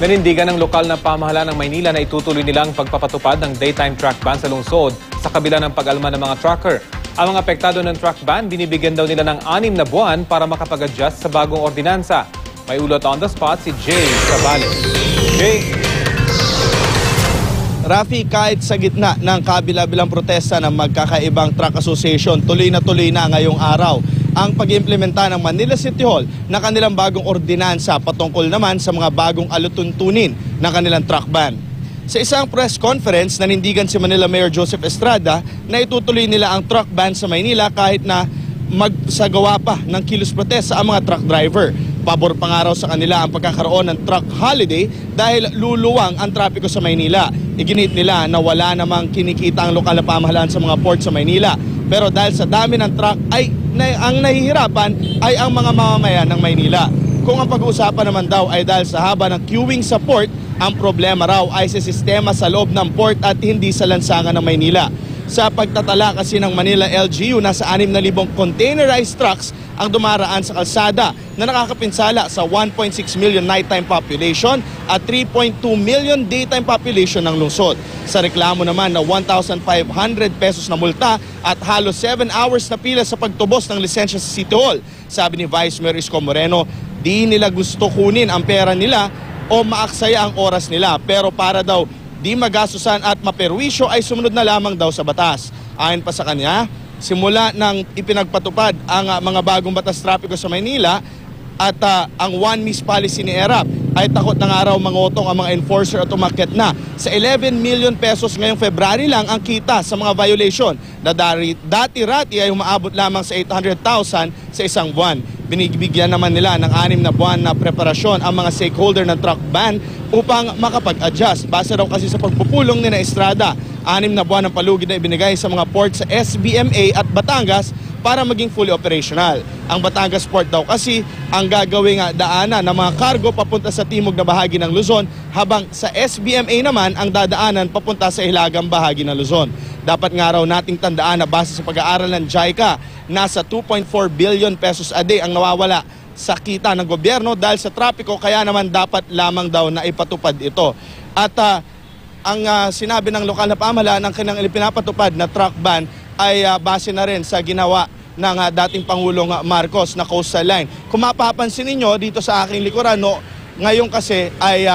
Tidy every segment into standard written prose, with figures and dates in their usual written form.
Nanindigan ng lokal na pamahalaan ng Maynila na itutuloy nilang pagpapatupad ng daytime track ban sa lungsod sa kabila ng pag-alma ng mga trucker. Ang mga apektado ng truck ban, binibigyan daw nila ng 6 na buwan para makapag-adjust sa bagong ordinansa. May ulot on the spot si Jay Sabales. Jay? Rafi, kahit sa gitna ng kabilang protesta ng magkakaibang truck association, tuloy na ngayong araw ang pag-implementa ng Manila City Hall na kanilang bagong ordinansa patungkol naman sa mga bagong alutuntunin ng kanilang truck ban. Sa isang press conference, nanindigan si Manila Mayor Joseph Estrada na itutuloy nila ang truck ban sa Maynila kahit na magsagawa pa ng kilos protesta ang mga truck driver. Pabor pa nga raw sa kanila ang pagkakaroon ng truck holiday dahil luluwang ang trapiko sa Maynila. Iginit nila na wala namang kinikita ang lokal na pamahalaan sa mga port sa Maynila. Pero dahil sa dami ng truck ang nahihirapan ay ang mga mamamayan ng Maynila. Kung ang pag-uusapan naman daw ay dahil sa haba ng queuing sa port, ang problema raw ay sa sistema sa loob ng port at hindi sa lansangan ng Maynila. Sa pagtatala kasi ng Manila LGU, nasa 6,000 containerized trucks ang dumaraan sa kalsada na nakakapinsala sa 1.6 million nighttime population at 3.2 million daytime population ng lungsod. Sa reklamo naman na 1,500 pesos na multa at halos 7 hours na pila sa pagtubos ng lisensya sa City Hall. Sabi ni Vice Mayor Isko Moreno, di nila gusto kunin ang pera nila o maaksaya ang oras nila, pero para daw di magastusan at maperwisyo ay sumunod na lamang daw sa batas. Ayon pa sa kanya, simula nang ipinagpatupad ang mga bagong batas trapiko sa Maynila at ang one miss policy ni ERAP ay takot na nga raw mangotong ang mga enforcer at umakyat na sa 11 million pesos ngayong February lang ang kita sa mga violation na dati-rati ay umaabot lamang sa 800,000 sa isang buwan. Binibigyan naman nila ng 6 na buwan na preparasyon ang mga stakeholder ng truck ban upang makapag-adjust. Base raw kasi sa pagpupulong ni Estrada, 6 na buwan ng palugid na ibinigay sa mga port sa SBMA at Batangas para maging fully operational. Ang Batangas Port daw kasi ang gagawing daanan ng mga kargo papunta sa timog na bahagi ng Luzon, habang sa SBMA naman ang dadaanan papunta sa hilagang bahagi ng Luzon. Dapat nga raw nating tandaan na base sa pag-aaral ng JICA, nasa 2.4 billion pesos a day ang nawawala sa kita ng gobyerno dahil sa trapiko, kaya naman dapat lamang daw na ipatupad ito. At ang sinabi ng lokal na pamahalaan ng kanilang pinapatupad na truck ban ay base na rin sa ginawa ng dating Pangulong Marcos na coastal line. Kung mapapansin ninyo dito sa aking likuran, ngayon kasi ay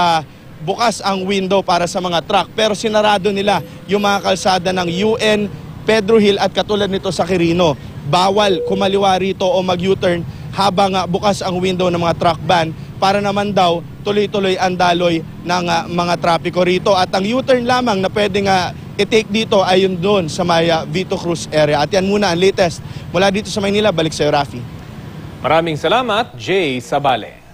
bukas ang window para sa mga truck, pero sinarado nila yung mga kalsada ng UN, Pedro Hill at katulad nito sa Quirino. Bawal kumaliwa rito o mag-U-turn habang bukas ang window ng mga truck ban para naman daw tuloy-tuloy ang daloy ng mga trapiko rito. At ang U-turn lamang na pwedeng i-take dito ay yun doon sa may Vito Cruz area. At yan muna ang latest mula dito sa Maynila. Balik sa iyo, Rafi. Maraming salamat, Jay Sabales.